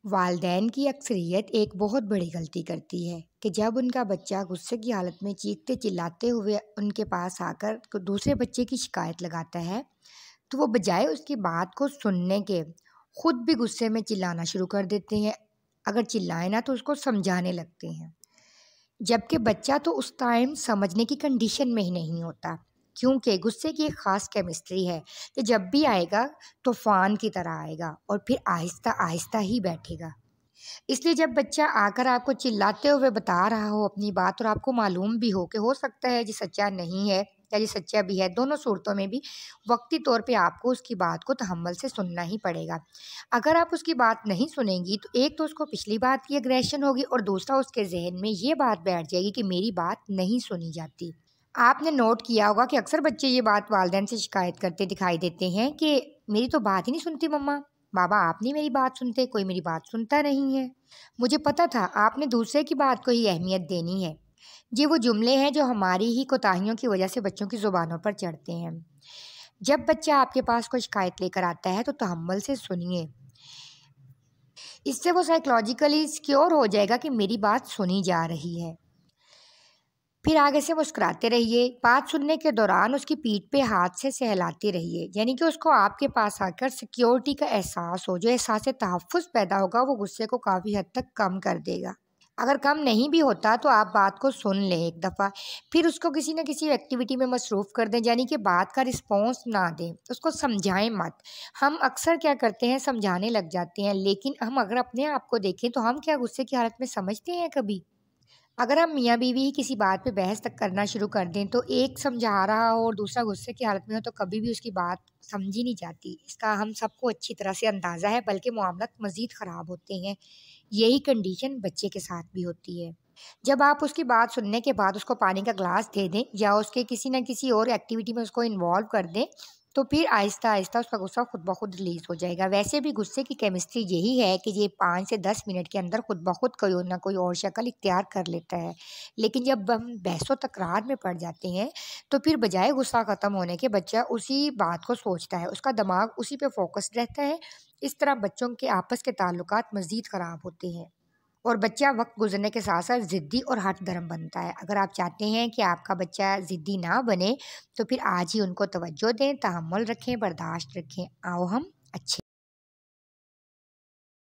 वालदैन की अक्सरियत एक बहुत बड़ी गलती करती है कि जब उनका बच्चा गुस्से की हालत में चीखते चिल्लाते हुए उनके पास आकर दूसरे बच्चे की शिकायत लगाता है, तो वो बजाय उसकी बात को सुनने के खुद भी गुस्से में चिल्लाना शुरू कर देते हैं। अगर चिल्लाए ना तो उसको समझाने लगते हैं, जबकि बच्चा तो उस टाइम समझने की कंडीशन में ही नहीं होता, क्योंकि गुस्से की एक ख़ास केमिस्ट्री है कि जब भी आएगा तूफान की तरह आएगा और फिर आहिस्ता आहिस्ता ही बैठेगा। इसलिए जब बच्चा आकर आपको चिल्लाते हुए बता रहा हो अपनी बात और आपको मालूम भी हो कि हो सकता है ये सच्चा नहीं है या ये सच्चा भी है, दोनों सूरतों में भी वक्ती तौर पे आपको उसकी बात को तहम्मुल से सुनना ही पड़ेगा। अगर आप उसकी बात नहीं सुनेंगी तो एक तो उसको पिछली बात की एग्रेशन होगी और दूसरा उसके जहन में ये बात बैठ जाएगी कि मेरी बात नहीं सुनी जाती। आपने नोट किया होगा कि अक्सर बच्चे ये बात वालिदैन से शिकायत करते दिखाई देते हैं कि मेरी तो बात ही नहीं सुनती मम्मा, बाबा आप नहीं मेरी बात सुनते, कोई मेरी बात सुनता नहीं है। मुझे पता था आपने दूसरे की बात को ही अहमियत देनी है। ये वो जुमले हैं जो हमारी ही कोताहियों की वजह से बच्चों की ज़ुबानों पर चढ़ते हैं। जब बच्चा आपके पास कोई शिकायत लेकर आता है तो तहम्मुल से सुनिए। इससे वो साइकोलॉजिकली सिक्योर हो जाएगा कि मेरी बात सुनी जा रही है। फिर आगे से मुस्कुराते रहिए। बात सुनने के दौरान उसकी पीठ पे हाथ से सहलाते रहिए, यानी कि उसको आपके पास आकर सिक्योरिटी का एहसास हो। जो एहसास तहफ़्फ़ुज़ पैदा होगा वो गुस्से को काफ़ी हद तक कम कर देगा। अगर कम नहीं भी होता तो आप बात को सुन लें एक दफ़ा, फिर उसको किसी न किसी एक्टिविटी में मसरूफ़ कर दें, यानी कि बात का रिस्पॉन्स ना दें, उसको समझाएँ मत। हम अक्सर क्या करते हैं, समझाने लग जाते हैं, लेकिन हम अगर अपने आप को देखें तो हम क्या गुस्से की हालत में समझते हैं कभी? अगर हम मियाँ बीवी ही किसी बात पे बहस तक करना शुरू कर दें तो एक समझा रहा हो और दूसरा गुस्से की हालत में हो तो कभी भी उसकी बात समझी नहीं जाती। इसका हम सबको अच्छी तरह से अंदाज़ा है, बल्कि मामलात मज़ीद ख़राब होते हैं। यही कंडीशन बच्चे के साथ भी होती है। जब आप उसकी बात सुनने के बाद उसको पानी का ग्लास दे दें या उसके किसी न किसी और एक्टिविटी में उसको इन्वॉल्व कर दें, तो फिर आहिस्ता-आहिस्ता उसका गुस्सा खुद ब खुद रिलीज़ हो जाएगा। वैसे भी गुस्से की केमिस्ट्री यही है कि ये 5 से 10 मिनट के अंदर खुद ब खुद कोई ना कोई और शक्ल इख्तियार कर लेता है। लेकिन जब हम बहस-ओ-तकरार में पड़ जाते हैं, तो फिर बजाय गुस्सा ख़त्म होने के बच्चा उसी बात को सोचता है, उसका दिमाग उसी पे फ़ोकस्ड रहता है। इस तरह बच्चों के आपस के ताल्लुकात मज़ीद ख़राब होते हैं और बच्चा वक्त गुजरने के साथ साथ ज़िद्दी और हठ धर्म बनता है। अगर आप चाहते हैं कि आपका बच्चा ज़िद्दी ना बने, तो फिर आज ही उनको तवज्जो दें, तहम्मुल रखें, बर्दाश्त रखें। आओ हम अच्छे